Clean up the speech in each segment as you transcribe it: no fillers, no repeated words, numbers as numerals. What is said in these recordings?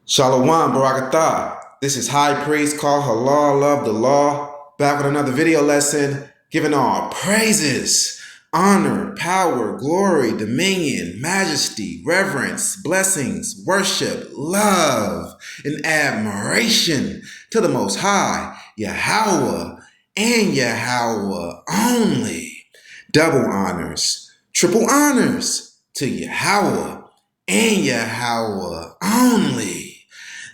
Shalom, Barakatah. This is High Priest called Halal of the Law, back with another video lesson, giving all praises, honor, power, glory, dominion, majesty, reverence, blessings, worship, love, and admiration to the Most High, Yahweh, and Yahweh only. Double honors, triple honors to Yahweh and Yahweh only.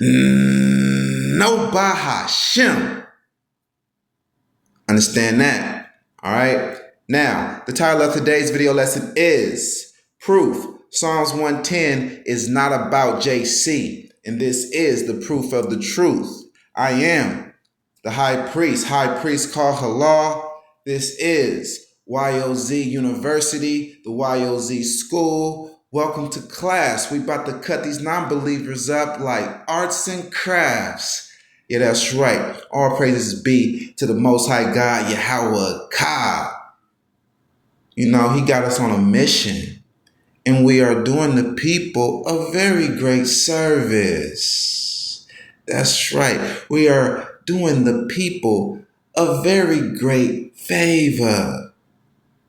No Bahashem. Understand that? All right. Now, the title of today's video lesson is Proof. Psalms 110 is not about JC, and this is the proof of the truth. I am the high priest called Halal. This is YOZ University, the YOZ School. Welcome to class. We about to cut these non-believers up like arts and crafts. Yeah, that's right. All praises be to the Most High God, Yahweh Ka. You know, he got us on a mission, and we are doing the people a very great service. That's right. We are doing the people a very great favor.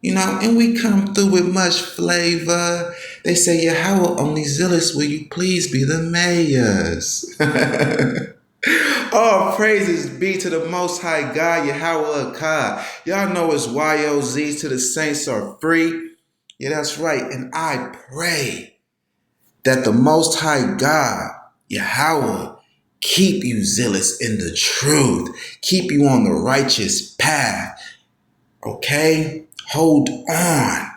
You know, and we come through with much flavor. They say, Yahweh, only zealous will you please be the mayors. All praises be to the Most High God, Yahweh God. Y'all know it's YOZ to the saints are free. Yeah, that's right. And I pray that the Most High God, Yahweh, keep you zealous in the truth. Keep you on the righteous path. Okay? Hold on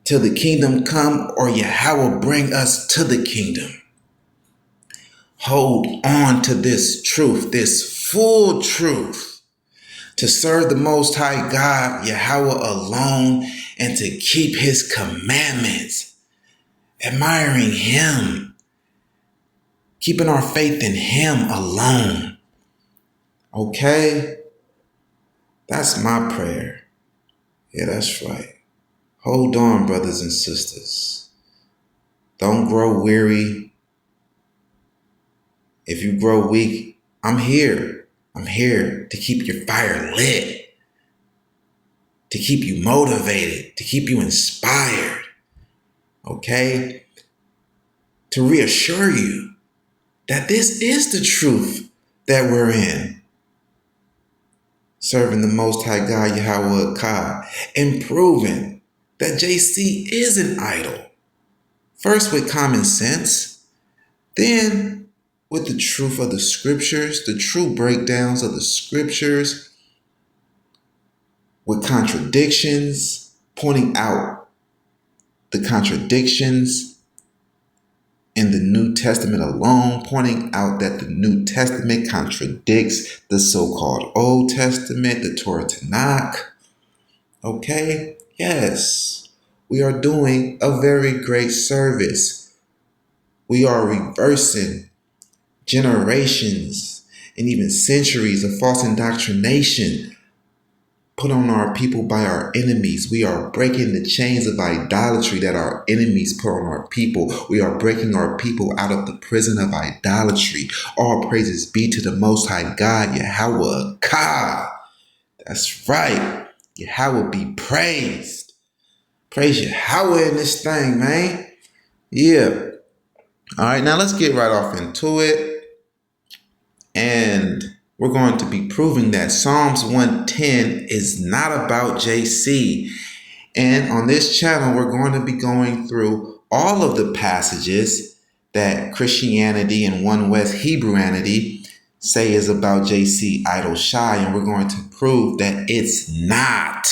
till the kingdom come, or Yahweh bring us to the kingdom. Hold on to this truth, this full truth, to serve the Most High God, Yahweh alone, and to keep his commandments, admiring him, keeping our faith in him alone. Okay? That's my prayer. Yeah, that's right. Hold on, brothers and sisters. Don't grow weary. If you grow weak, I'm here. I'm here to keep your fire lit, to keep you motivated, to keep you inspired, okay? To reassure you that this is the truth that we're in. Serving the Most High God, Yahweh Ka, and proving that JC is an idol. First with common sense, then with the truth of the scriptures, the true breakdowns of the scriptures, with contradictions, pointing out the contradictions in the New Testament alone, pointing out that the New Testament contradicts the so-called Old Testament, the Torah Tanakh. Okay? Yes, we are doing a very great service. We are reversing generations and even centuries of false indoctrination put on our people by our enemies. We are breaking the chains of idolatry that our enemies put on our people. We are breaking our people out of the prison of idolatry. All praises be to the Most High God, Yahweh Ka. That's right. Yahweh be praised. Praise Yahweh in this thing, man. Yeah. All right, now let's get right off into it. And we're going to be proving that Psalms 110 is not about JC. And on this channel, we're going to be going through all of the passages that Christianity and One West Hebrewanity say is about JC Idol Shy. And we're going to prove that it's not.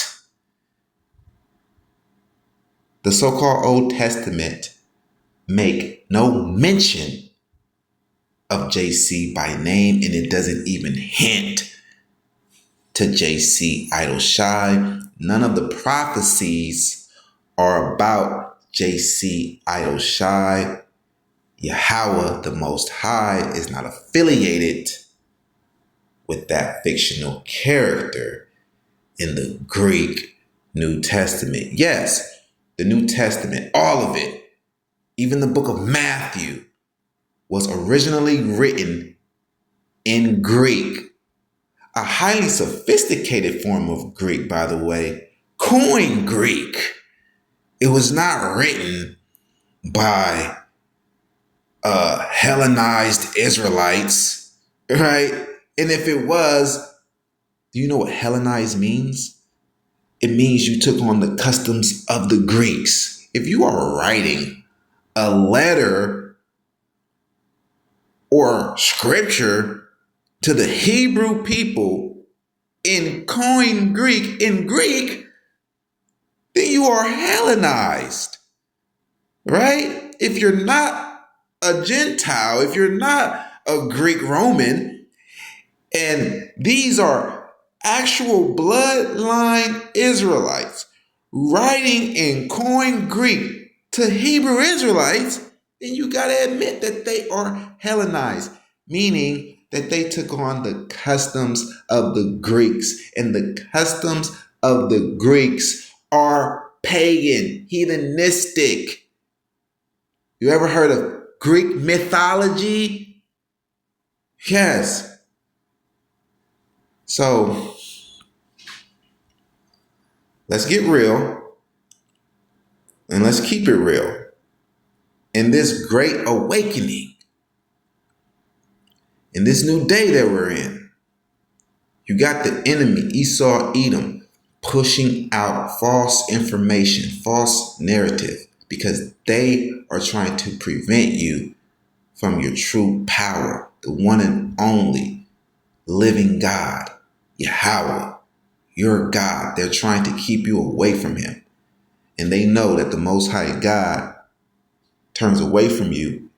The so-called Old Testament make no mention of JC by name, and it doesn't even hint to JC Idol Shy. None of the prophecies are about JC Idol Shy. Yahweh, the Most High, is not affiliated with that fictional character in the Greek New Testament. Yes, the New Testament, all of it, even the book of Matthew, was originally written in Greek, a highly sophisticated form of Greek, by the way, Koine Greek. It was not written by Hellenized Israelites, right? And if it was, do you know what Hellenized means? It means you took on the customs of the Greeks. If you are writing a letter or scripture to the Hebrew people in Koine Greek, then you are Hellenized, right? If you're not a Gentile, if you're not a Greek Roman, and these are actual bloodline Israelites writing in Koine Greek to Hebrew Israelites, then you got to admit that they are Hellenized, meaning that they took on the customs of the Greeks. And the customs of the Greeks are pagan, heathenistic. You ever heard of Greek mythology? Yes. So let's get real and let's keep it real. In this great awakening, in this new day that we're in, you got the enemy, Esau, Edom, pushing out false information, false narrative, because they are trying to prevent you from your true power, the one and only living God, Yahweh, your God. They're trying to keep you away from him. And they know that the Most High God turns away from you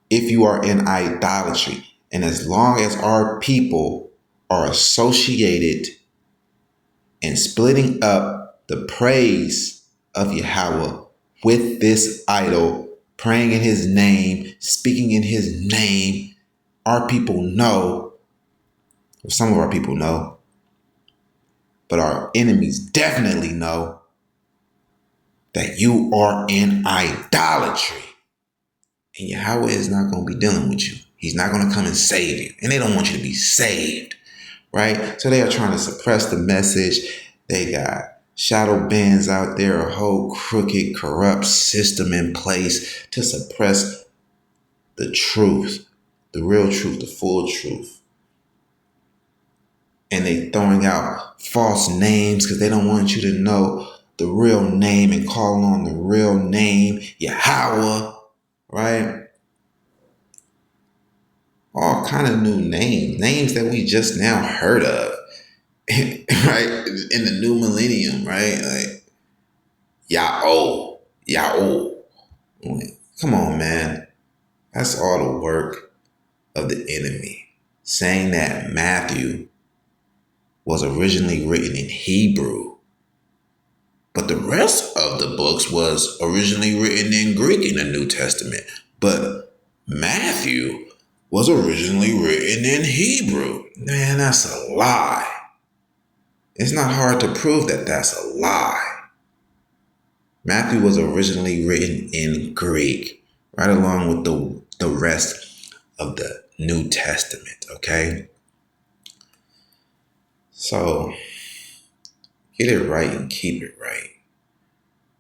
if you are in idolatry. And as long as our people are associated and splitting up the praise of Yahweh with this idol, praying in his name, speaking in his name, our people know, or some of our people know, but our enemies definitely know that you are in idolatry. And Yahweh is not going to be dealing with you. He's not going to come and save you. And they don't want you to be saved, right? So they are trying to suppress the message. They got shadow bands out there, a whole crooked, corrupt system in place to suppress the truth, the real truth, the full truth. And they throwing out false names because they don't want you to know the real name and call on the real name, Yahweh, right? All kind of new names that we just now heard of, right? In the new millennium, right? Like Yahweh. Come on, man. That's all the work of the enemy. Saying that Matthew was originally written in Hebrew, but the rest of the books was originally written in Greek in the New Testament. But Matthew was originally written in Hebrew. Man, that's a lie. It's not hard to prove that that's a lie. Matthew was originally written in Greek, right along with the rest of the New Testament, okay? So get it right and keep it right.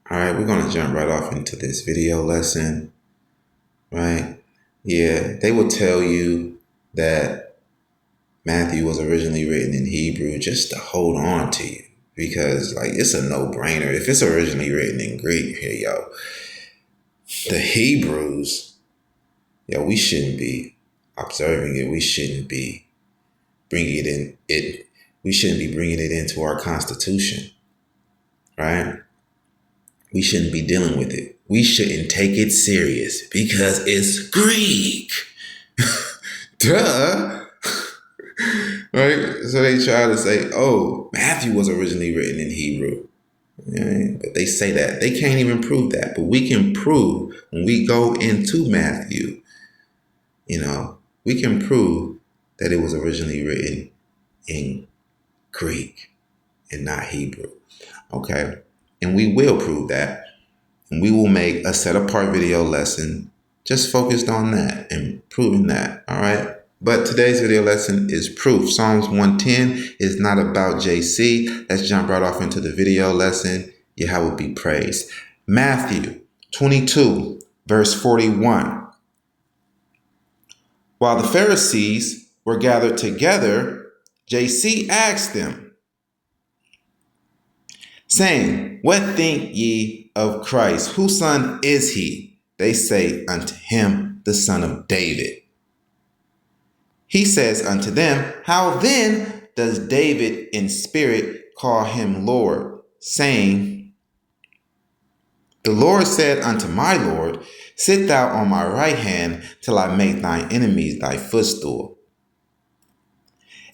All right, we're going to jump right off into this video lesson, right? Yeah, they will tell you that Matthew was originally written in Hebrew just to hold on to you, because like it's a no-brainer. If it's originally written in Greek, here, yo, the Hebrews, yo, we shouldn't be observing it. We shouldn't be bringing it in. We shouldn't be bringing it into our Constitution, right? We shouldn't be dealing with it. We shouldn't take it serious because it's Greek. Duh. Right? So they try to say, oh, Matthew was originally written in Hebrew. Right? But they say that. They can't even prove that. But we can prove when we go into Matthew, we can prove that it was originally written in Greek and not Hebrew. Okay? And we will prove that. And we will make a set apart video lesson just focused on that and proving that. All right. But today's video lesson is proof. Psalms 110 is not about JC. Let's jump right off into the video lesson. Yahweh be praised. Matthew 22, verse 41. While the Pharisees were gathered together, JC asked them, saying, What think ye of Christ? Whose son is he? They say unto him, the son of David. He says unto them, How then does David in spirit call him Lord, saying, The Lord said unto my Lord, Sit thou on my right hand till I make thine enemies thy footstool.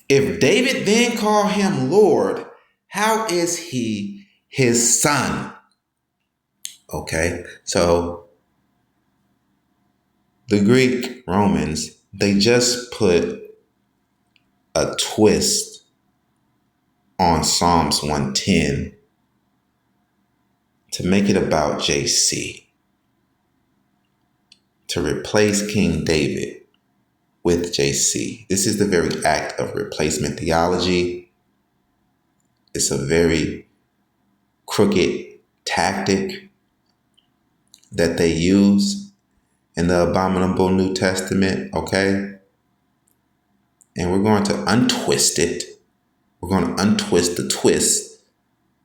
If David then call him Lord, how is he his son? Okay, so the Greek Romans, they just put a twist on Psalms 110 to make it about JC, to replace King David with JC. This is the very act of replacement theology. It's a very crooked tactic that they use in the abominable New Testament, okay? And we're going to untwist it. We're going to untwist the twist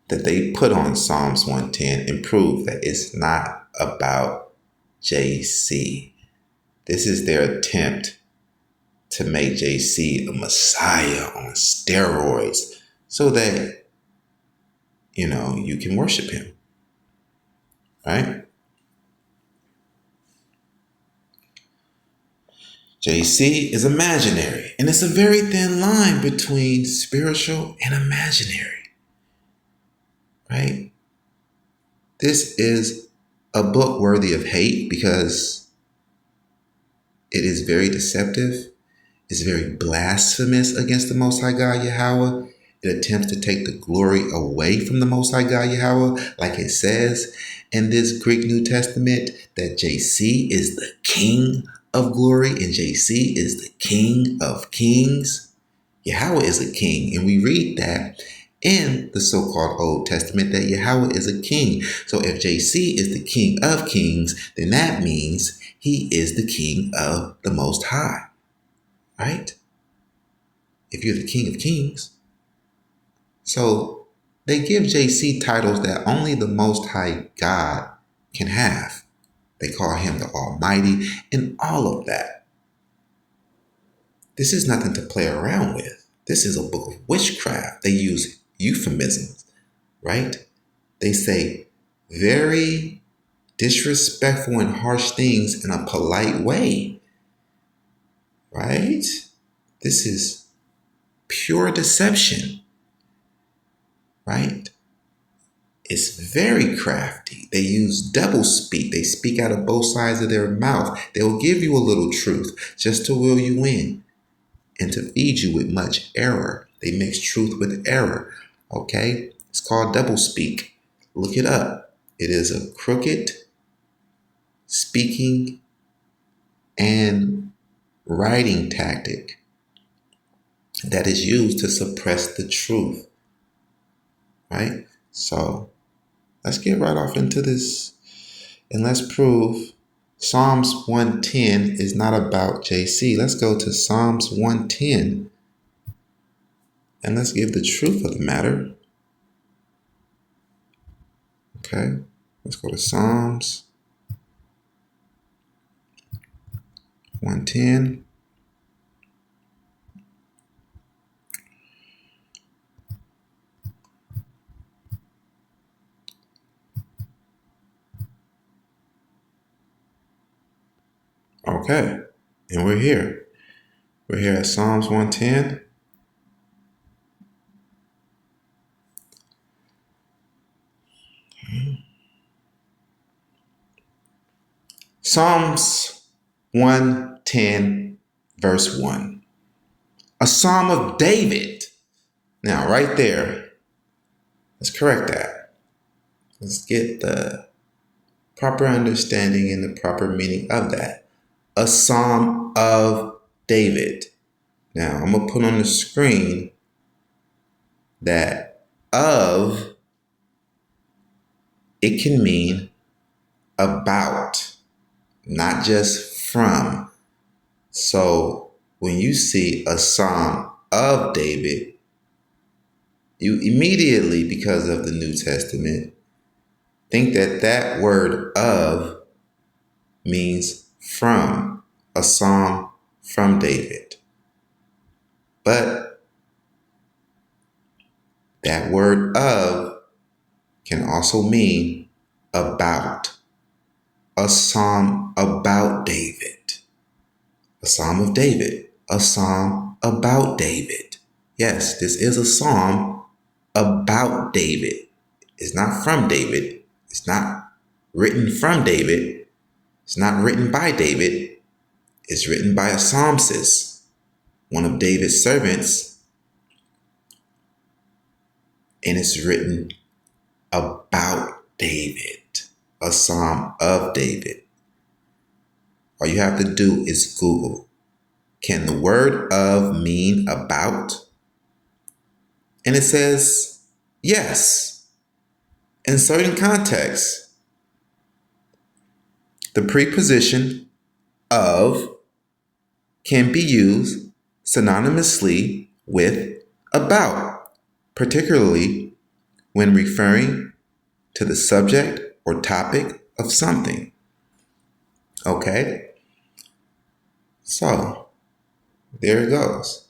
that they put on Psalms 110 and prove that it's not about JC. This is their attempt to make JC a messiah on steroids so that, you can worship him, right? JC is imaginary, and it's a very thin line between spiritual and imaginary, right? This is a book worthy of hate because it is very deceptive. It's very blasphemous against the Most High God Yahweh. It attempts to take the glory away from the Most High God Yahweh, like it says in this Greek New Testament, that JC is the King of glory and JC is the King of kings. Yahweh is a king, and we read that in the so-called Old Testament that Yahweh is a king. So if JC is the King of kings, then that means he is the King of the Most High, right? If you're the King of kings. So they give JC titles that only the Most High God can have. They call him the Almighty and all of that. This is nothing to play around with. This is a book of witchcraft. They use euphemisms, right? They say very disrespectful and harsh things in a polite way, right? This is pure deception, right? It's very crafty. They use double speak. They speak out of both sides of their mouth. They'll give you a little truth just to will you in and to feed you with much error. They mix truth with error. Okay? It's called double speak. Look it up. It is a crooked speaking and writing tactic that is used to suppress the truth. Right? So let's get right off into this and let's prove Psalms 110 is not about JC. Let's go to Psalms 110 and let's give the truth of the matter. Okay, let's go to Psalms 110. Okay, and we're here. We're here at Psalms 110. Psalms 110, verse 1. A psalm of David. Now, right there, let's correct that. Let's get the proper understanding and the proper meaning of that. A Psalm of David. Now, I'm going to put on the screen that of, it can mean about, not just from. So when you see a Psalm of David, you immediately, because of the New Testament, think that that word of means from, a psalm from David. But that word of can also mean about, a psalm about David, a psalm of David, a psalm about David. Yes, this is a psalm about David. It's not from David. It's not written from David. It's not written by David. It's written by a psalmist, one of David's servants, and it's written about David, a psalm of David. All you have to do is Google, can the word of mean about? And it says yes, in certain contexts. The preposition of can be used synonymously with about, particularly when referring to the subject or topic of something. Okay? So, there it goes.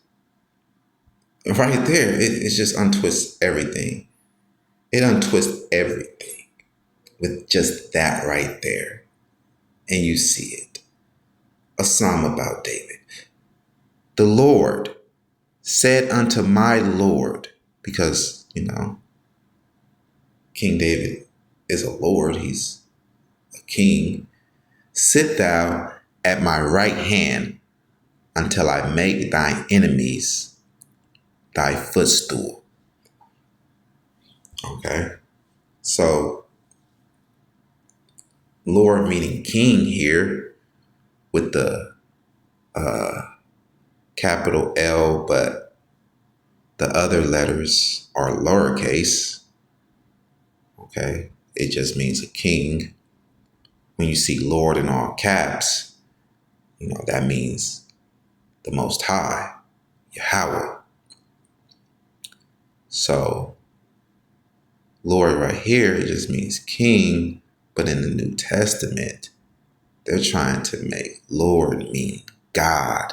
Right there, it just untwists everything. It untwists everything with just that right there. And you see it. A psalm about David. The Lord said unto my Lord, because, King David is a Lord, he's a king. Sit thou at my right hand until I make thine enemies thy footstool. Okay? So, Lord meaning king here with the capital L, but the other letters are lowercase. Okay? It just means a king. When you see Lord in all caps, that means the Most High, Yahweh. So, Lord right here, it just means king, but in the New Testament, they're trying to make Lord mean God.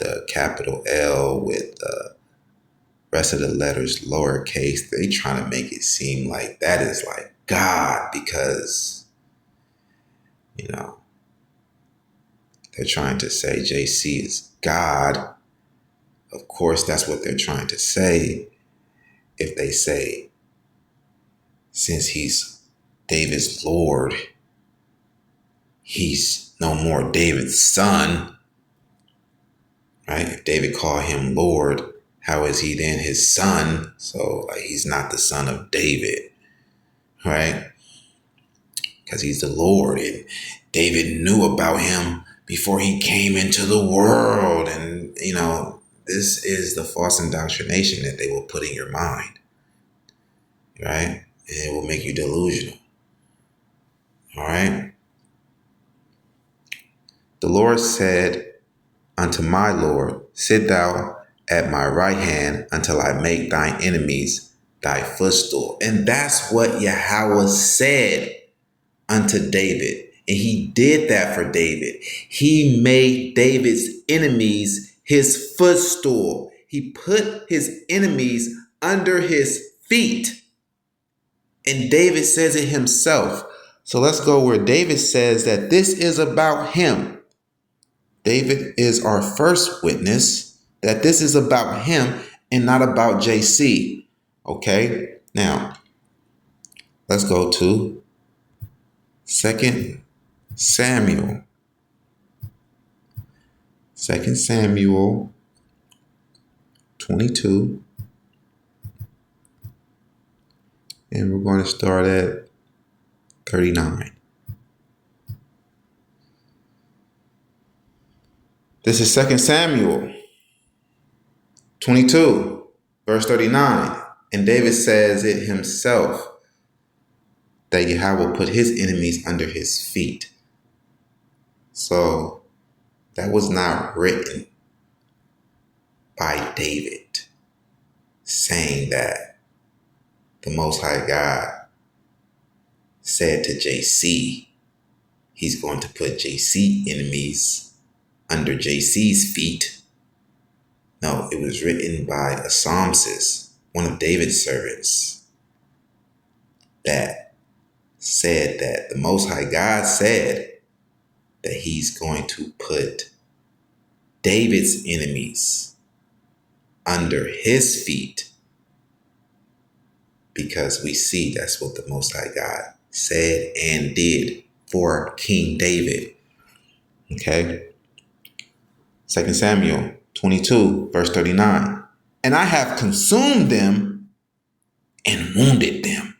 The capital L with the rest of the letters lowercase, they trying to make it seem like that is like God because, they're trying to say JC is God. Of course, that's what they're trying to say. If they say, since he's David's Lord, he's no more David's son, right? If David called him Lord, how is he then his son? So he's not the son of David, right? Because he's the Lord, and David knew about him before he came into the world. And, this is the false indoctrination that they will put in your mind, right? And it will make you delusional. All right. The Lord said unto my Lord, sit thou at my right hand until I make thine enemies thy footstool. And that's what Yahweh said unto David. And he did that for David. He made David's enemies his footstool. He put his enemies under his feet. And David says it himself. So let's go where David says that this is about him. David is our first witness that this is about him and not about JC. Okay, now let's go to 2 Samuel. 2 Samuel 22. And we're going to start at 39. This is 2 Samuel 22, verse 39. And David says it himself that Yahweh will put his enemies under his feet. So that was not written by David saying that the Most High God said to JC, he's going to put JC enemies under JC's feet. No, it was written by a psalmist, one of David's servants, that said that the Most High God said that he's going to put David's enemies under his feet, because we see that's what the Most High God said and did for King David. Okay. 2 Samuel 22, verse 39. And I have consumed them and wounded them,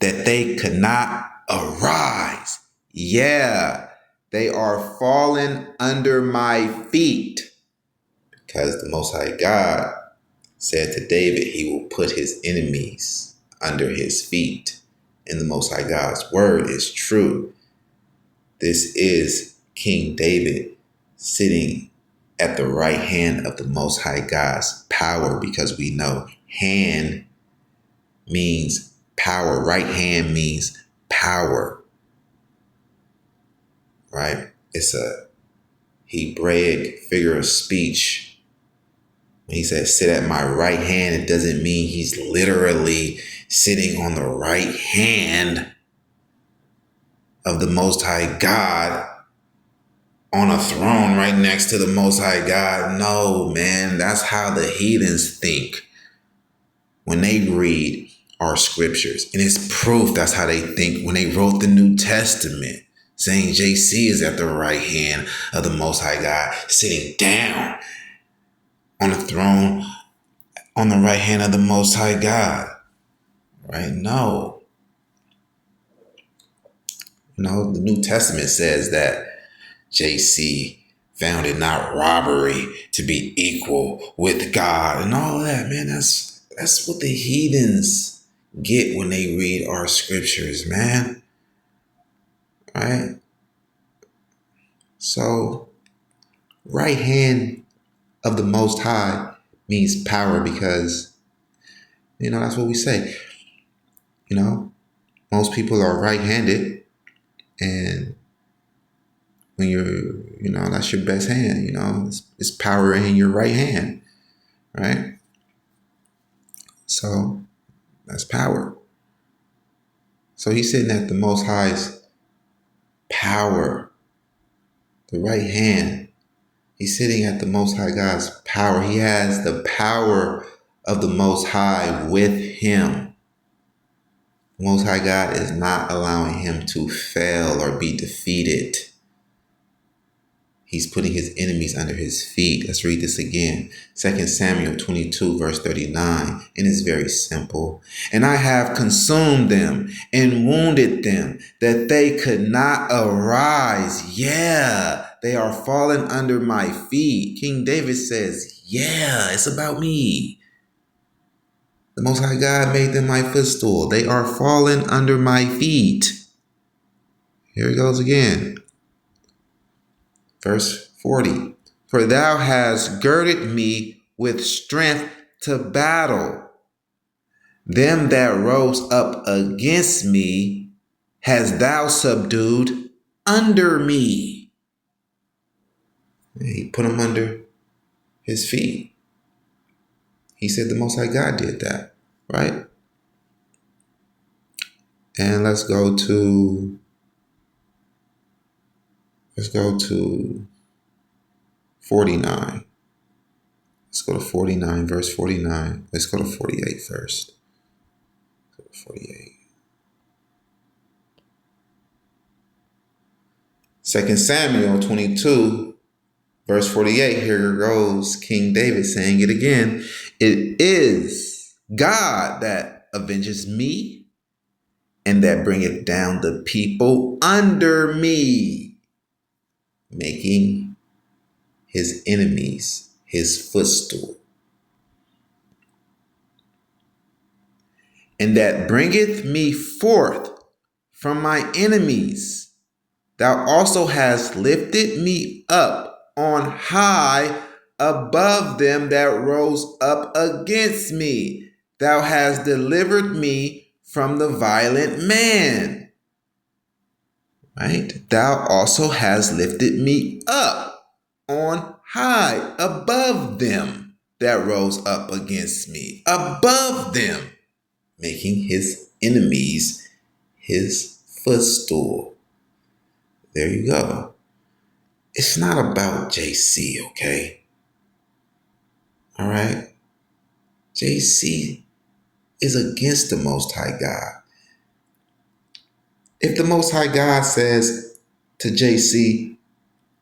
that they could not arise. Yeah, they are fallen under my feet. Because the Most High God said to David, he will put his enemies under his feet. And the Most High God's word is true. This is King David sitting at the right hand of the Most High God's power, because we know hand means power. Right hand means power. Right? It's a Hebraic figure of speech. When he says sit at my right hand, it doesn't mean he's literally sitting on the right hand of the Most High God on a throne right next to the Most High God. No, man, that's how the heathens think when they read our scriptures. And it's proof that's how they think when they wrote the New Testament, saying JC is at the right hand of the Most High God, sitting down on the throne on the right hand of the Most High God. Right? No. The New Testament says that JC found it not robbery to be equal with God and all that, man. That's what the heathens get when they read our scriptures, man. Right? So, right hand of the Most High means power, because, that's what we say. Most people are right-handed, and when that's your best hand, it's power in your right hand, right? So that's power. So he's sitting at the Most High's power, the right hand. He's sitting at the Most High God's power. He has the power of the Most High with him. The Most High God is not allowing him to fail or be defeated. He's putting his enemies under his feet. Let's read this again. 2 Samuel 22, verse 39. And it's very simple. And I have consumed them and wounded them, that they could not arise. Yeah, they are fallen under my feet. King David says, yeah, it's about me. The Most High God made them my footstool. They are fallen under my feet. Here it goes again. Verse 40, for thou hast girded me with strength to battle. Them that rose up against me hast thou subdued under me. He put them under his feet. He said the Most High God did that, right? And let's go to 49. Let's go to 49, verse 49. Let's go to 48 first. 48. 2 Samuel 22, verse 48. Here goes King David saying it again. It is God that avenges me, and that bringeth down the people under me, making his enemies his footstool. And that bringeth me forth from my enemies. Thou also hast lifted me up on high above them that rose up against me. Thou hast delivered me from the violent man. Right? Thou also hast lifted me up on high above them that rose up against me. Above them, making his enemies his footstool. There you go. It's not about JC, okay? All right? JC is against the Most High God. If the Most High God says to JC,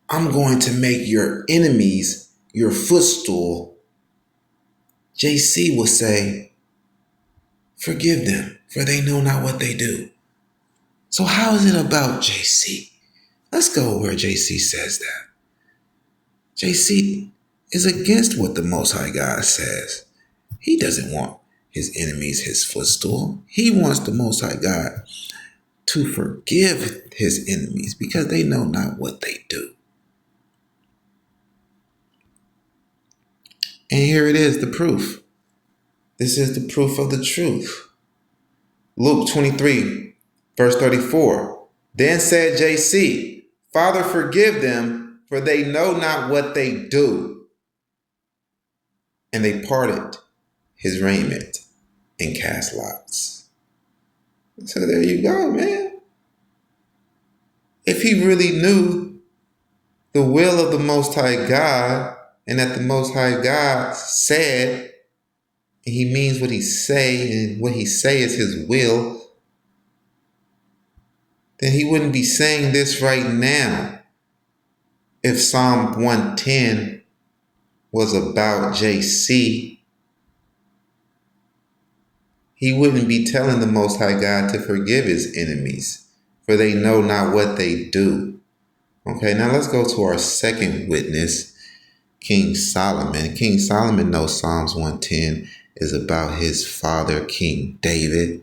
I'm going to make your enemies your footstool, JC will say, forgive them, for they know not what they do. So how is it about JC? Let's go where JC says that. JC is against what the Most High God says. He doesn't want his enemies his footstool. He wants the Most High God to forgive his enemies because they know not what they do. And here it is, the proof. This is the proof of the truth. Luke 23, verse 34. Then said JC, Father, forgive them, for they know not what they do. And they parted his raiment and cast lots. So there you go, man. If he really knew the will of the Most High God, and that the Most High God said, and he means what he say, and what he say is his will, then he wouldn't be saying this right now. If Psalm 110 was about JC, he wouldn't be telling the Most High God to forgive his enemies, for they know not what they do. Okay, now let's go to our second witness, King Solomon. King Solomon knows Psalms 110 is about his father, King David.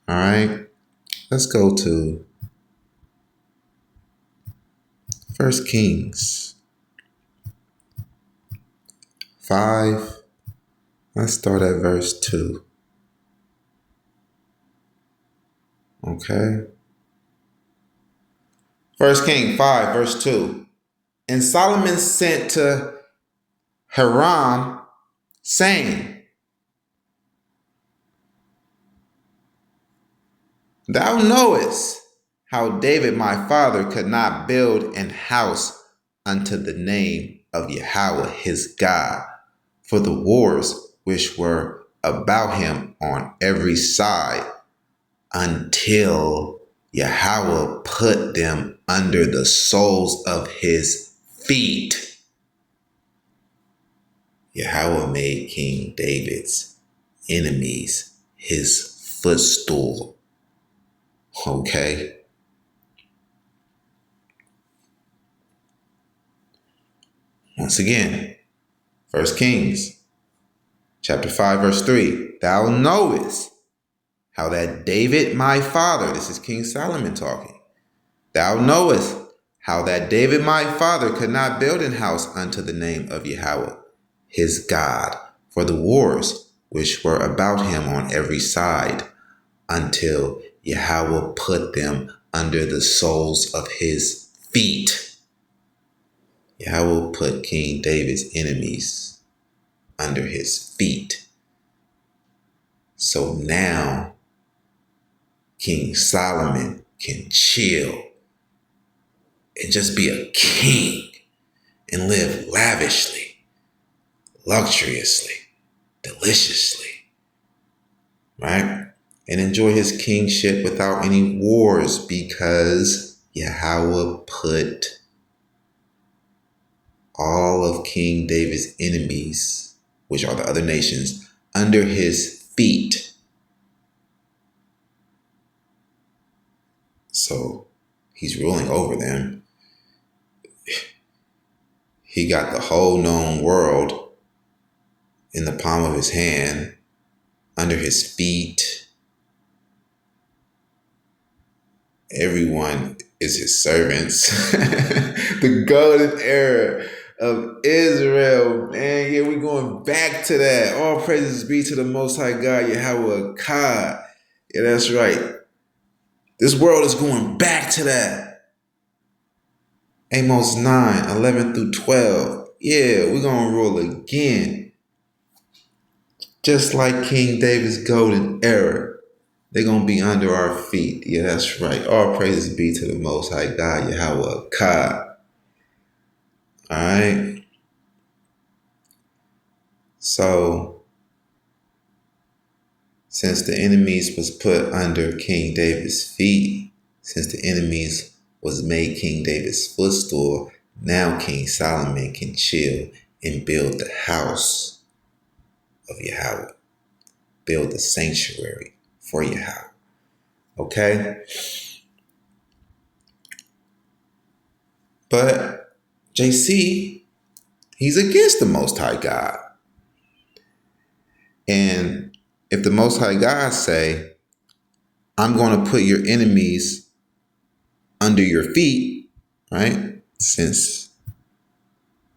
All right, let's go to 1 Kings 5. Let's start at verse 2. Okay. 1 Kings 5, verse 2. And Solomon sent to Hiram, saying, Thou knowest how David my father could not build an house unto the name of Yahweh his God, for the wars which were about him on every side, until Yahweh put them under the soles of his feet. Yahweh made King David's enemies his footstool. Okay? Once again, 1 Kings chapter 5, verse 3. Thou knowest how that David my father, this is King Solomon talking, thou knowest how that David my father could not build an house unto the name of Yahweh his God, for the wars which were about him on every side, until Yahweh put them under the soles of his feet. Yahweh put King David's enemies under his feet. So now King Solomon can chill and just be a king and live lavishly, luxuriously, deliciously, right? And enjoy his kingship without any wars, because Yahweh put all of King David's enemies, which are the other nations, under his feet. So he's ruling over them. He got the whole known world in the palm of his hand, under his feet. Everyone is his servants. The golden era of Israel. Man, yeah, we're going back to that. All praises be to the Most High God, Yahweh God. Yeah, that's right. This world is going back to that. Amos 9:11 through 12. Yeah, we're going to rule again. Just like King David's golden era. They're going to be under our feet. Yeah, that's right. All praises be to the Most High God, Yahweh God. All right. So, since the enemies was put under King David's feet, since the enemies was made King David's footstool, now King Solomon can chill and build the house of Yahweh, build the sanctuary for Yahweh. Okay? But JC, he's against the Most High God. And if the Most High God say, I'm going to put your enemies under your feet, right? Since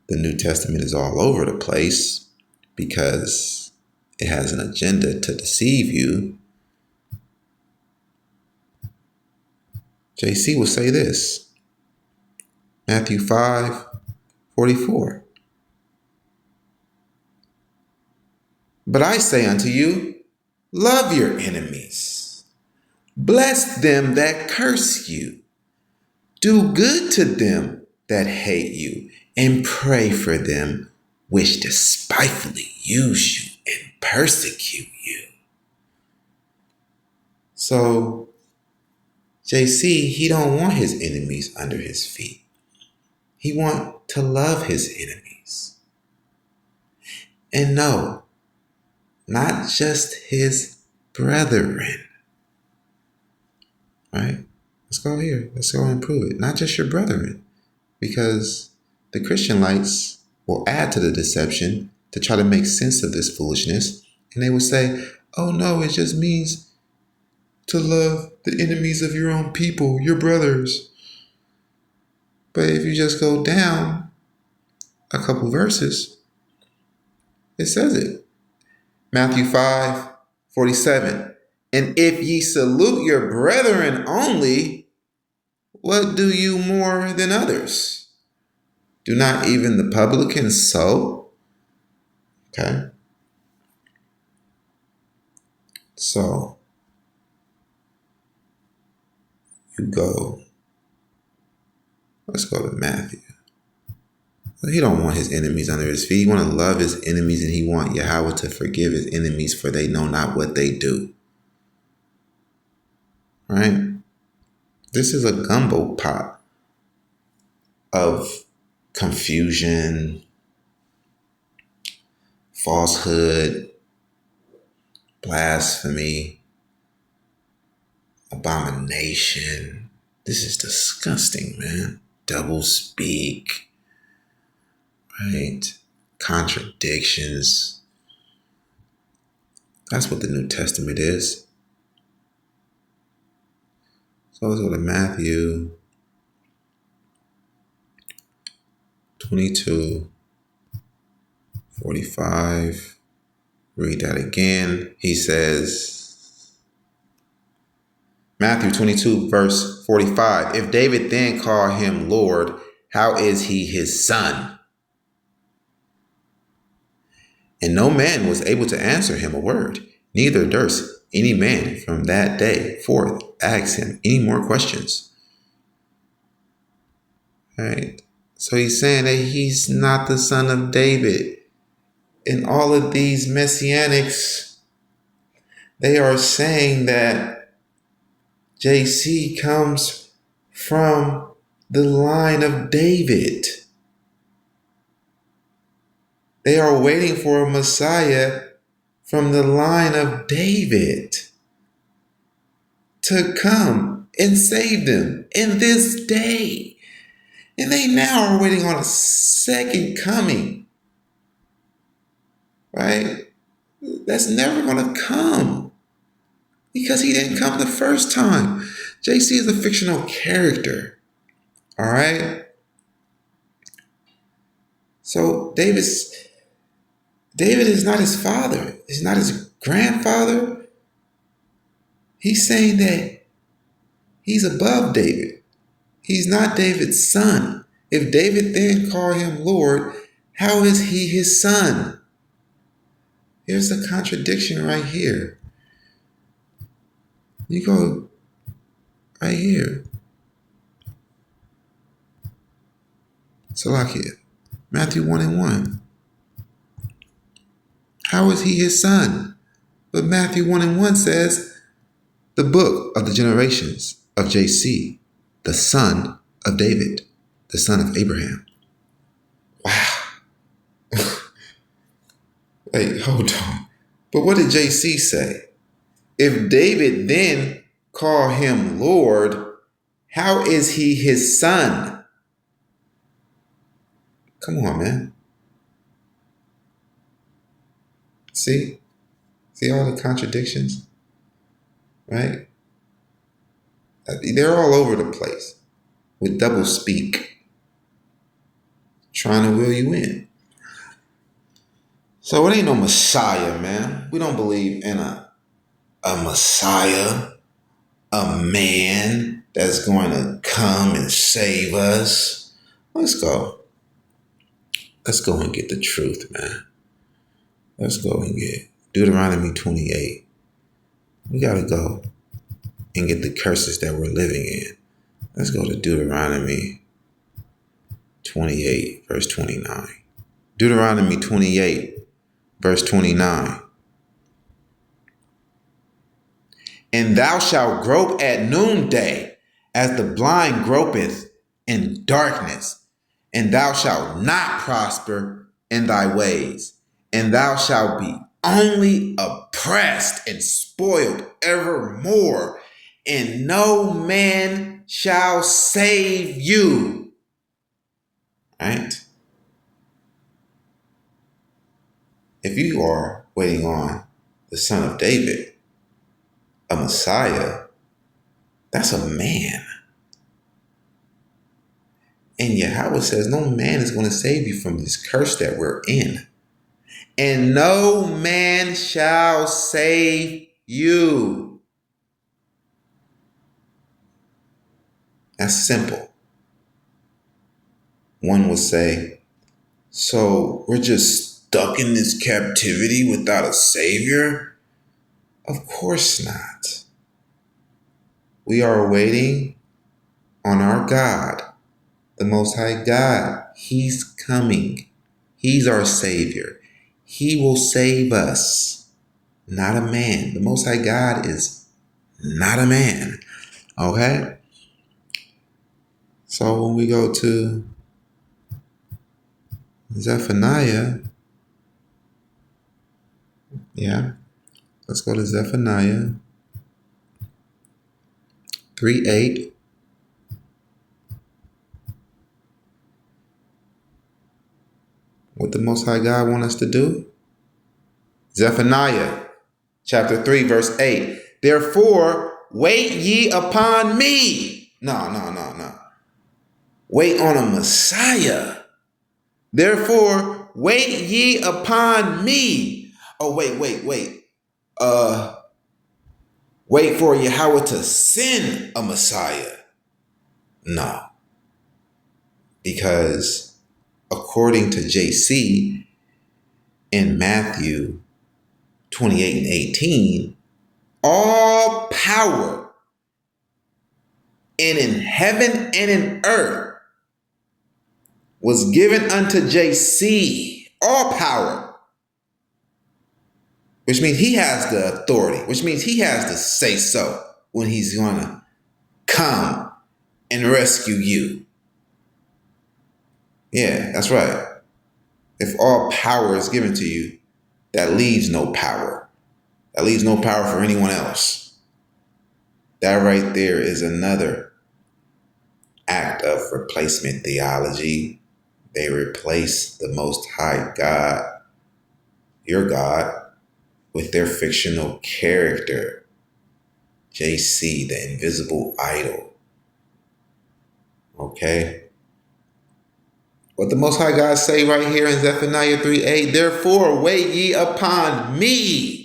the New Testament is all over the place because it has an agenda to deceive you, JC will say this, Matthew 5:44. But I say unto you, love your enemies, bless them that curse you, do good to them that hate you, and pray for them which despitefully use you and persecute you. So JC, he don't want his enemies under his feet. He want to love his enemies. And no, not just his brethren. Right? Let's go here. Let's go and prove it. Not just your brethren. Because the Christian lights will add to the deception to try to make sense of this foolishness. And they will say, oh no, it just means to love the enemies of your own people, your brothers. But if you just go down a couple verses, it says it. Matthew 5:47. And if ye salute your brethren only, what do you more than others? Do not even the publicans so? Okay. So you go. Let's go to Matthew. He don't want his enemies under his feet. He want to love his enemies, and he want Yahweh to forgive his enemies, for they know not what they do. Right? This is a gumbo pot of confusion, falsehood, blasphemy, abomination. This is disgusting, man. Double speak, right? Contradictions. That's what the New Testament is. So let's go to Matthew 22:45. Read that again. He says, Matthew 22, verse 45. If David then call him Lord, how is he his son? And no man was able to answer him a word, neither durst any man from that day forth ask him any more questions. Right? So he's saying that he's not the son of David. And all of these messianics, they are saying that JC comes from the line of David. They are waiting for a Messiah from the line of David to come and saved them in this day. And they now are waiting on a second coming, right? That's never going to come because he didn't come the first time. JC is a fictional character, all right? So David is not his father. He's not his grandfather. He's saying that he's above David. He's not David's son. If David then called him Lord, how is he his son? Here's the contradiction right here. You go right here. Salakia. Matthew 1:1. How is he his son? But Matthew 1:1 says, the book of the generations of JC, the son of David, the son of Abraham. Wow. Wait, hold on. But what did JC say? If David then call him Lord, how is he his son? Come on, man. See all the contradictions, right? They're all over the place with double speak, trying to will you in. So it ain't no Messiah, man. We don't believe in a Messiah, a man that's going to come and save us. Let's go and get the truth, man. Let's go and get Deuteronomy 28. We got to go and get the curses that we're living in. Let's go to Deuteronomy 28, verse 29. Deuteronomy 28, verse 29. And thou shalt grope at noonday, as the blind gropeth in darkness, and thou shalt not prosper in thy ways, and thou shalt be only oppressed and spoiled evermore, and no man shall save you. Right? If you are waiting on the Son of David, a Messiah, that's a man. And Yahweh says no man is going to save you from this curse that we're in. And no man shall save you. That's simple. One would say, so we're just stuck in this captivity without a savior? Of course not. We are waiting on our God, the Most High God. He's coming. He's our Savior. He will save us, not a man. The Most High God is not a man. Okay? So when we go to Zephaniah, let's go to Zephaniah 3:8. What the Most High God want us to do? Zephaniah chapter 3, verse 8. Therefore, wait ye upon me. No. Wait on a Messiah. Therefore, wait ye upon me. Oh, wait. Wait for Yahweh to send a Messiah. No. Because according to JC in Matthew 28 and 18, all power in heaven and in earth was given unto JC. All power. Which means he has the authority, which means he has to say so when he's going to come and rescue you. Yeah, that's right. If all power is given to you, that leaves no power. That leaves no power for anyone else. That right there is another act of replacement theology. They replace the Most High God, your God, with their fictional character, JC, the invisible idol. Okay? What the Most High God say right here in Zephaniah 3:8, therefore wait ye upon me,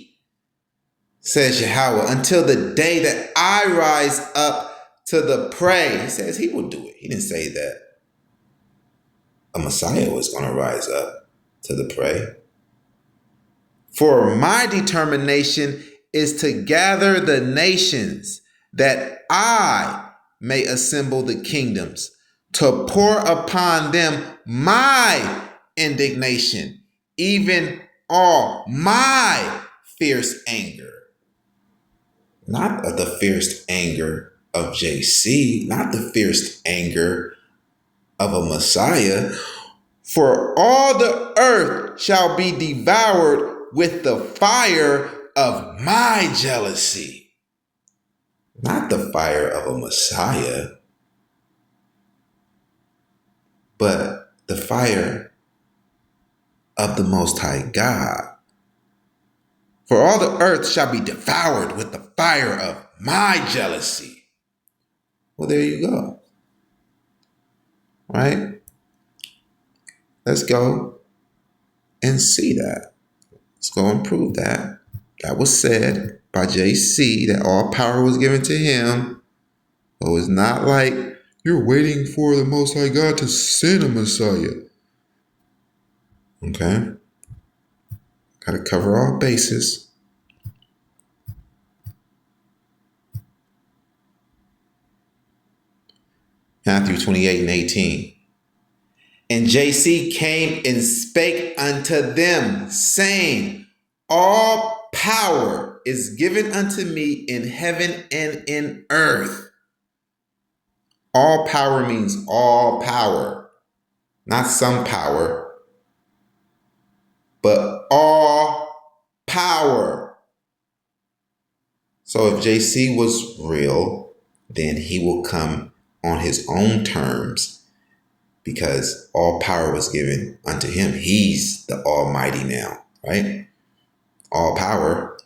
says Yahweh, until the day that I rise up to the prey. He says he will do it. He didn't say that a Messiah was going to rise up to the prey. For my determination is to gather the nations, that I may assemble the kingdoms, to pour upon them my indignation, even all my fierce anger. Not the fierce anger of JC, not the fierce anger of a Messiah. For all the earth shall be devoured with the fire of my jealousy. Not the fire of a Messiah, but the fire of the Most High God. For all the earth shall be devoured with the fire of my jealousy. Well, there you go. Right? Let's go and see that. Let's go and prove that. That was said by JC, that all power was given to him. So it's not like you're waiting for the Most High God to send a Messiah. Okay? Got to cover all bases. Matthew 28:18. And JC came and spake unto them, saying, all power is given unto me in heaven and in earth. All power means all power, not some power, but all power. So if JC was real, then he will come on his own terms, because all power was given unto him. He's the Almighty now, right? All power.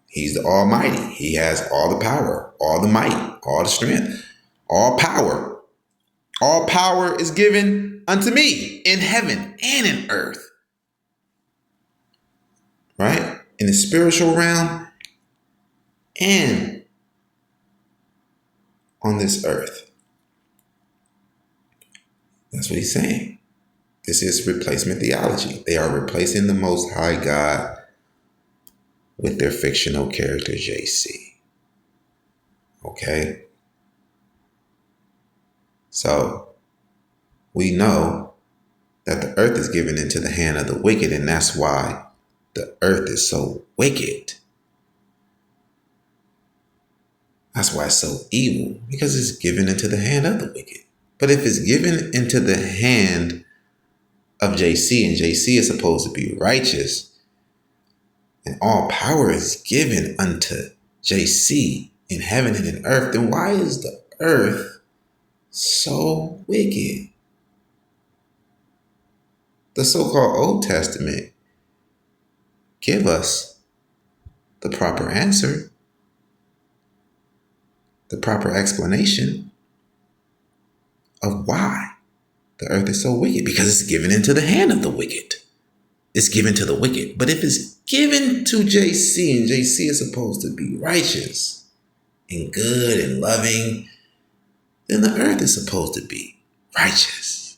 He's the Almighty. He has all the power, all the might, all the strength, all power. All power is given unto me in heaven and in earth, right? In the spiritual realm and on this earth. That's what he's saying. This is replacement theology. They are replacing the Most High God with their fictional character, JC. Okay? So, we know that the earth is given into the hand of the wicked, and that's why the earth is so wicked. That's why it's so evil, because it's given into the hand of the wicked. But if it's given into the hand of JC, and JC is supposed to be righteous, and all power is given unto JC in heaven and in earth, then why is the earth so wicked? The so-called Old Testament give us the proper answer, the proper explanation of why the earth is so wicked, because it's given into the hand of the wicked. It's given to the wicked. But if it's given to JC, and JC is supposed to be righteous and good and loving, then the earth is supposed to be righteous,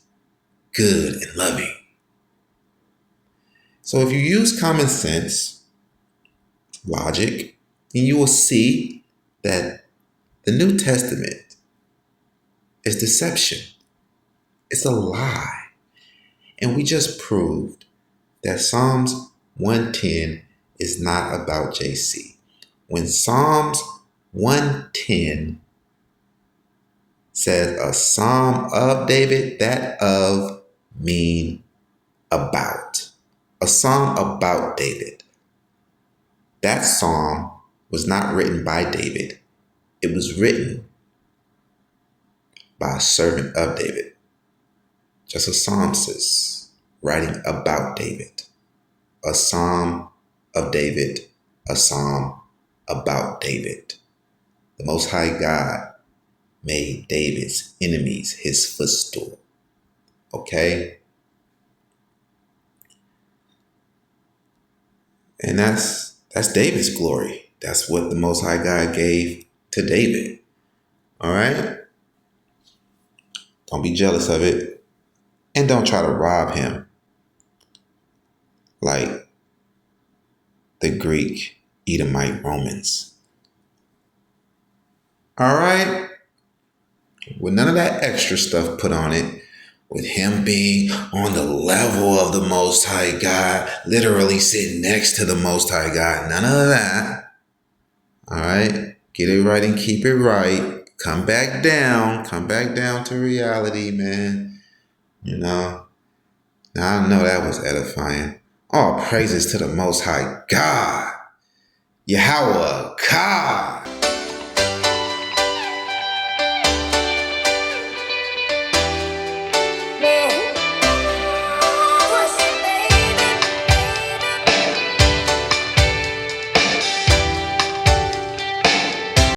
good, and loving. So if you use common sense, logic, then you will see that the New Testament is deception. It's a lie. And we just proved that Psalms 110 is not about JC. When Psalms 110 says a psalm of David, that of mean about. A psalm about David. That psalm was not written by David. It was written by a servant of David, just a psalmist writing about David. A psalm of David, a psalm about David. The Most High God made David's enemies his footstool. Okay? And that's David's glory. That's what the Most High God gave to David. All right? Don't be jealous of it. And don't try to rob him like the Greek Edomite Romans. All right? With none of that extra stuff put on it, with him being on the level of the Most High God, literally sitting next to the Most High God, none of that. All right? Get it right and keep it right. Come back down to reality, man. You know? Now I know that was edifying. All praises to the Most High God. Yahweh God.